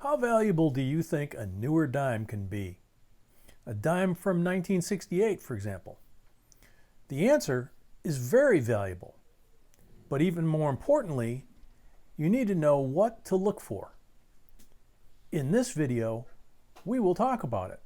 How valuable do you think a newer dime can be? A dime from 1968, for example. The answer is very valuable. But even more importantly, you need to know what to look for. In this video, we will talk about it.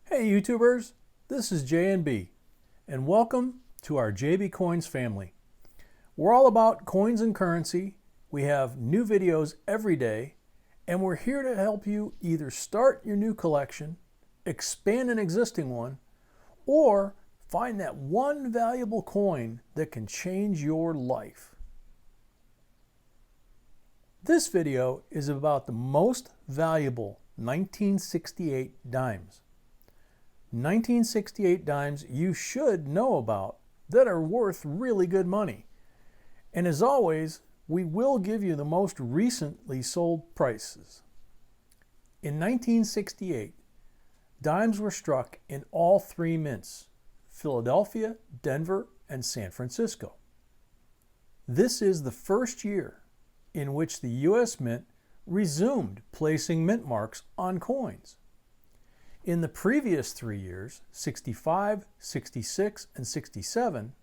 Hey YouTubers, this is JNB, and welcome to our JB Coins family. We're all about coins and currency. We have new videos every day, and we're here to help you either start your new collection, expand an existing one, or find that one valuable coin that can change your life. This video is about the most valuable 1968 dimes. 1968 dimes you should know about that are worth really good money. And as always, we will give you the most recently sold prices. In 1968, dimes were struck in all three mints: Philadelphia, Denver, and San Francisco. This is the first year in which the U.S. Mint resumed placing mint marks on coins. In the previous 3 years, 65, 66, and 67,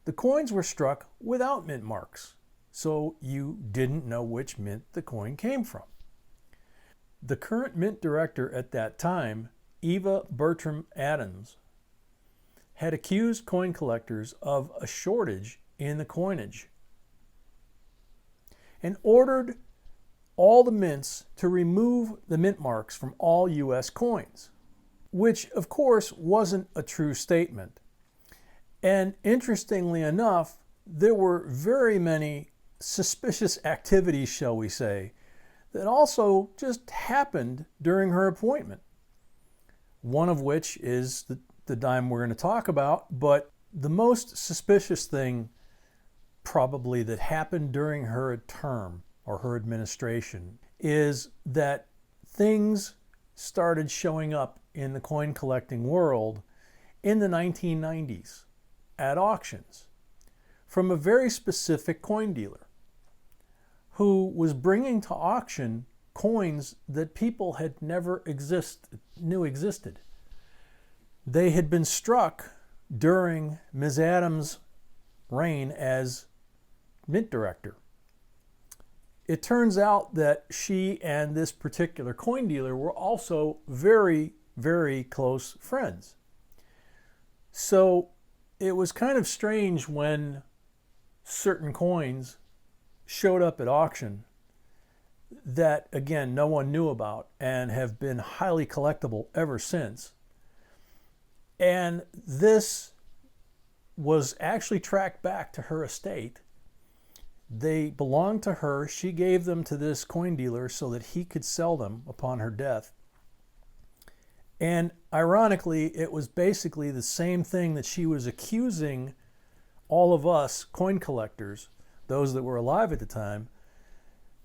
the coins were struck without mint marks, so you didn't know which mint the coin came from. The current mint director at that time, Eva Bertram Adams, had accused coin collectors of a shortage in the coinage and ordered all the mints to remove the mint marks from all U.S. coins, which of course wasn't a true statement. And interestingly enough, there were very many suspicious activities, shall we say, that also just happened during her appointment. One of which is the dime we're going to talk about, but the most suspicious thing probably that happened during her term or her administration is that things started showing up in the coin collecting world in the 1990s at auctions from a very specific coin dealer who was bringing to auction coins that people had never knew existed. They had been struck during Ms. Adams' reign as mint director. It turns out that she and this particular coin dealer were also very, very close friends. So it was kind of strange when certain coins showed up at auction that, again, no one knew about and have been highly collectible ever since. And this was actually tracked back to her estate. They belonged to her. She gave them to this coin dealer so that he could sell them upon her death. And ironically, it was basically the same thing that she was accusing all of us coin collectors, those that were alive at the time,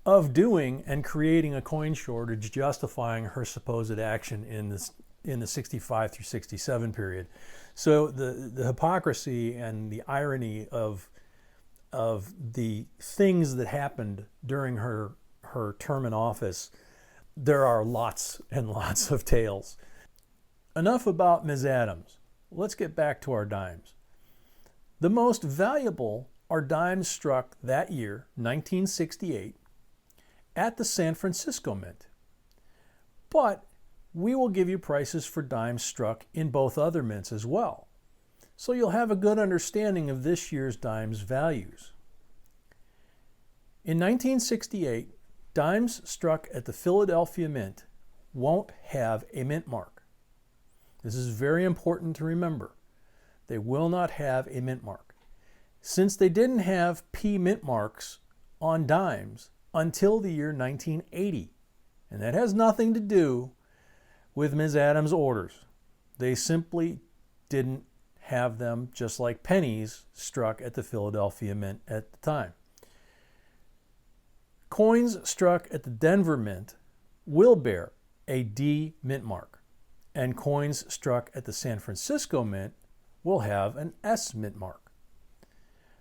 of doing and creating a coin shortage, justifying her supposed action in the 65 through 67 period. So the hypocrisy and the irony of the things that happened during her term in office, there are lots and lots of tales. Enough about Ms. Adams. Let's get back to our dimes. The most valuable are dimes struck that year, 1968, at the San Francisco Mint. But we will give you prices for dimes struck in both other mints as well, so you'll have a good understanding of this year's dimes values. In 1968, dimes struck at the Philadelphia Mint won't have a mint mark. This is very important to remember. They will not have a mint mark, since they didn't have P mint marks on dimes until the year 1980. And that has nothing to do with Ms. Adams' orders. They simply didn't have them, just like pennies struck at the Philadelphia Mint at the time. Coins struck at the Denver Mint will bear a D mint mark, and coins struck at the San Francisco Mint will have an S mint mark.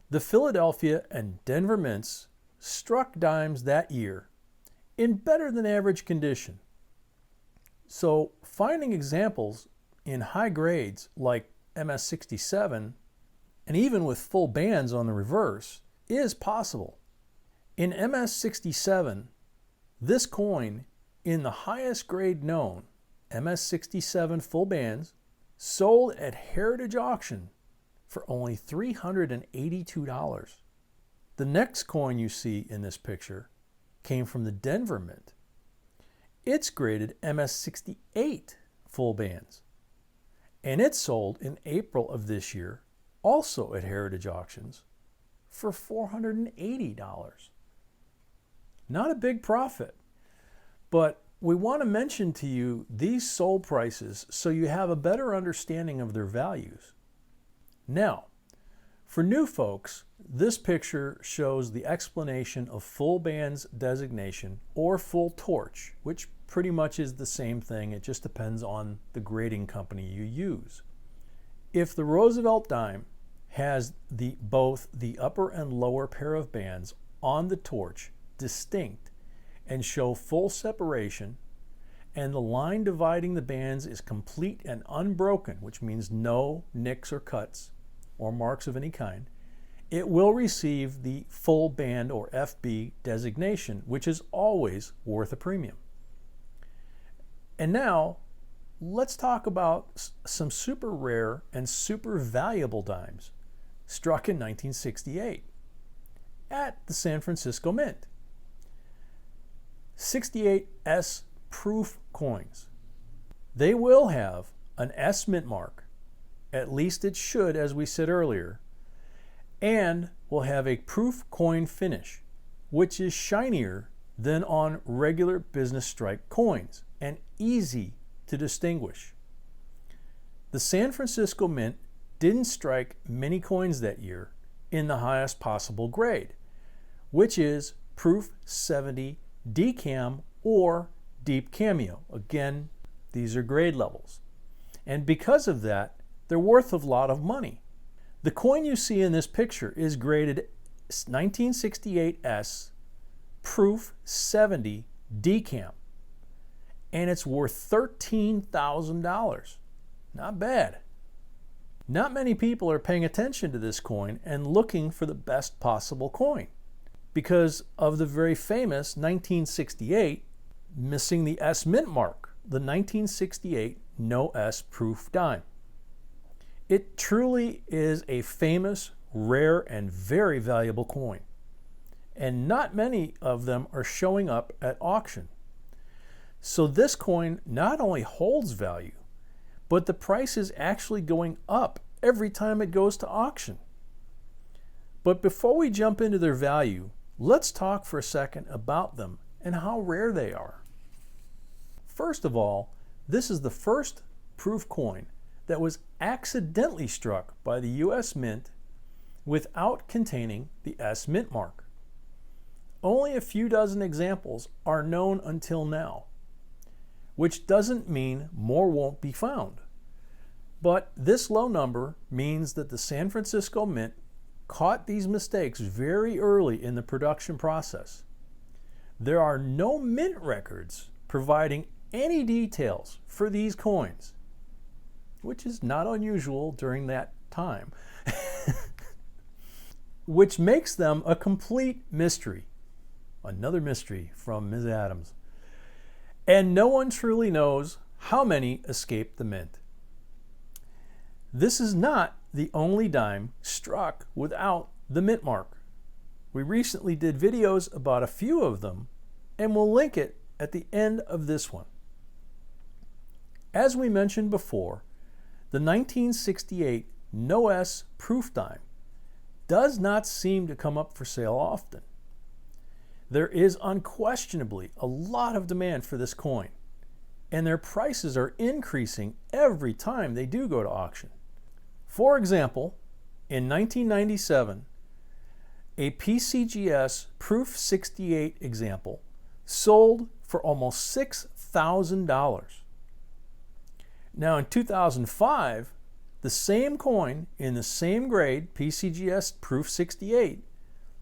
The Philadelphia and Denver mints struck dimes that year in better than average condition. So finding examples in high grades like MS-67 and even with full bands on the reverse is possible. In MS-67, this coin in the highest grade known, MS-67 full bands, sold at Heritage Auction for only $382. The next coin you see in this picture came from the Denver Mint. It's graded MS-68 full bands, and it sold in April of this year, also at Heritage Auctions, for $480. Not a big profit, but we want to mention to you these sold prices so you have a better understanding of their values. Now, for new folks, this picture shows the explanation of full bands designation or full torch, which pretty much is the same thing. It just depends on the grading company you use. If the Roosevelt dime has both the upper and lower pair of bands on the torch distinct and show full separation, and the line dividing the bands is complete and unbroken, which means no nicks or cuts or marks of any kind, it will receive the full band or FB designation, which is always worth a premium. And now, let's talk about some super rare and super valuable dimes struck in 1968 at the San Francisco Mint. 68S proof coins. They will have an S mint mark, at least it should, as we said earlier, and will have a proof coin finish, which is shinier than on regular business strike coins and easy to distinguish. The San Francisco Mint didn't strike many coins that year in the highest possible grade, which is proof 70 decam or deep cameo. Again, these are grade levels. And because of that, they're worth a lot of money. The coin you see in this picture is graded 1968S proof 70 decam, and it's worth $13,000. Not bad. Not many people are paying attention to this coin and looking for the best possible coin because of the very famous 1968 missing the S mint mark, the 1968 no S proof dime. It truly is a famous, rare, and very valuable coin, and not many of them are showing up at auction. So this coin not only holds value, but the price is actually going up every time it goes to auction. But before we jump into their value, let's talk for a second about them and how rare they are. First of all, this is the first proof coin that was accidentally struck by the US Mint without containing the S mint mark. Only a few dozen examples are known until now, which doesn't mean more won't be found. But this low number means that the San Francisco Mint caught these mistakes very early in the production process. There are no mint records providing any details for these coins, which is not unusual during that time, which makes them a complete mystery. Another mystery from Ms. Adams. And no one truly knows how many escaped the mint. This is not the only dime struck without the mint mark. We recently did videos about a few of them, and we'll link it at the end of this one. As we mentioned before, the 1968 no S proof dime does not seem to come up for sale often. There is unquestionably a lot of demand for this coin, and their prices are increasing every time they do go to auction. For example, in 1997, a PCGS Proof 68 example sold for almost $6,000. Now in 2005, the same coin in the same grade, PCGS Proof 68,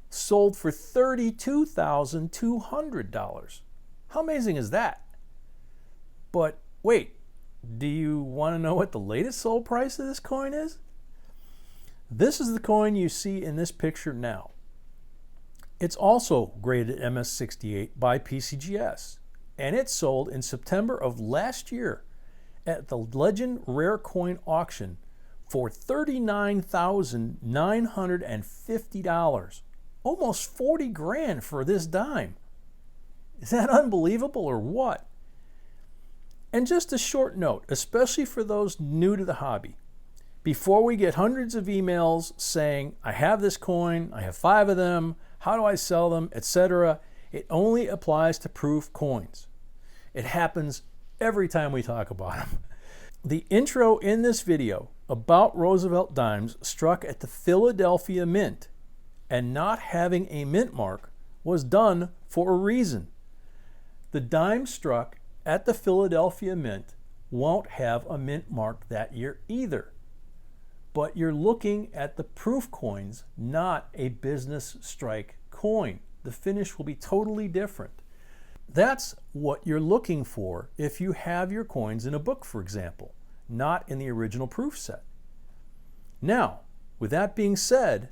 sold for $32,200. How amazing is that? But wait, do you want to know what the latest sold price of this coin is? This is the coin you see in this picture now. It's also graded MS68 by PCGS, and it sold in September of last year at the Legend Rare Coin Auction for $39,950. Almost 40 grand for this dime. Is that unbelievable or what? And just a short note, especially for those new to the hobby. Before we get hundreds of emails saying, I have this coin, I have 5 of them, how do I sell them, etc., it only applies to proof coins. It happens every time we talk about them. The intro in this video about Roosevelt dimes struck at the Philadelphia Mint, and not having a mint mark was done for a reason. The dime struck at the Philadelphia Mint won't have a mint mark that year either. But you're looking at the proof coins, not a business strike coin. The finish will be totally different. That's what you're looking for if you have your coins in a book, for example, not in the original proof set. Now, with that being said,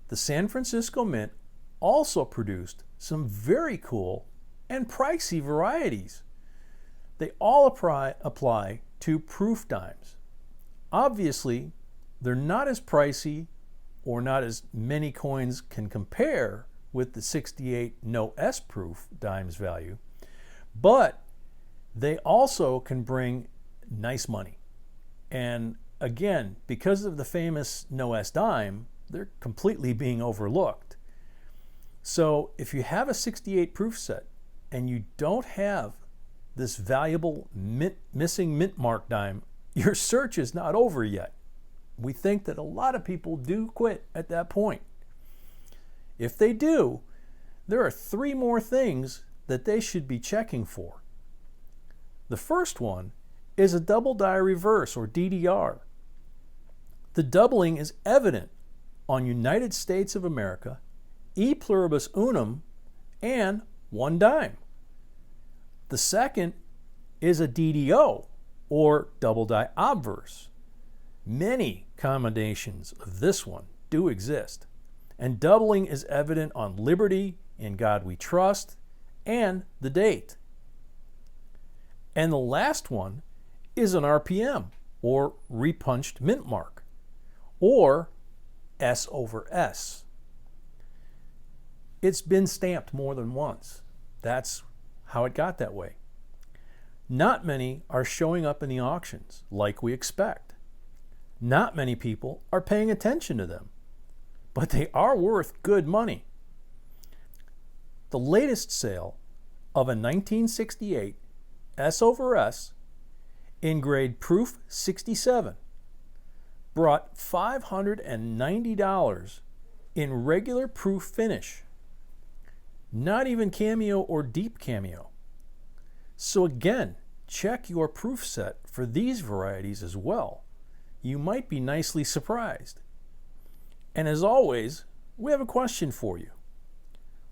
the San Francisco Mint also produced some very cool and pricey varieties. They all apply to proof dimes. Obviously, they're not as pricey, or not as many coins can compare with the 68 no S proof dimes value, but they also can bring nice money. And again, because of the famous no S dime, they're completely being overlooked. So if you have a 68 proof set and you don't have this valuable missing mint mark dime, your search is not over yet. We think that a lot of people do quit at that point. If they do, there are 3 more things that they should be checking for. The first one is a double die reverse, or DDR. The doubling is evident on United States of America, E pluribus unum, and 1 dime. The second is a DDO, or double die obverse. Many combinations of this one do exist, and doubling is evident on Liberty, In God We Trust, and the date. And the last one is an RPM, or repunched mint mark, or S over S. It's been stamped more than once. That's how it got that way. Not many are showing up in the auctions like we expect. Not many people are paying attention to them, but they are worth good money. The latest sale of a 1968 S over S in grade proof 67 brought $590 in regular proof finish. Not even cameo or deep cameo. So again, check your proof set for these varieties as well. You might be nicely surprised. And as always, we have a question for you.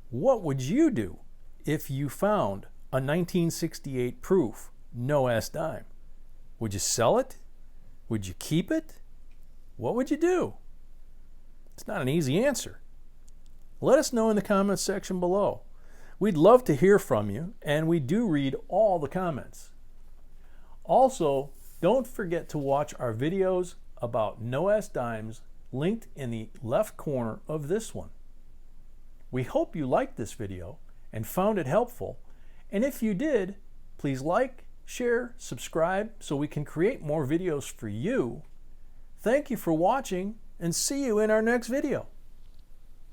What would you do if you found a 1968 proof no S dime? Would you sell it? Would you keep it? What would you do? It's not an easy answer. Let us know in the comments section below. We'd love to hear from you, and we do read all the comments. Also, don't forget to watch our videos about no S dimes linked in the left corner of this one. We hope you liked this video and found it helpful, and if you did, please like, share, subscribe so we can create more videos for you. Thank you for watching, and see you in our next video.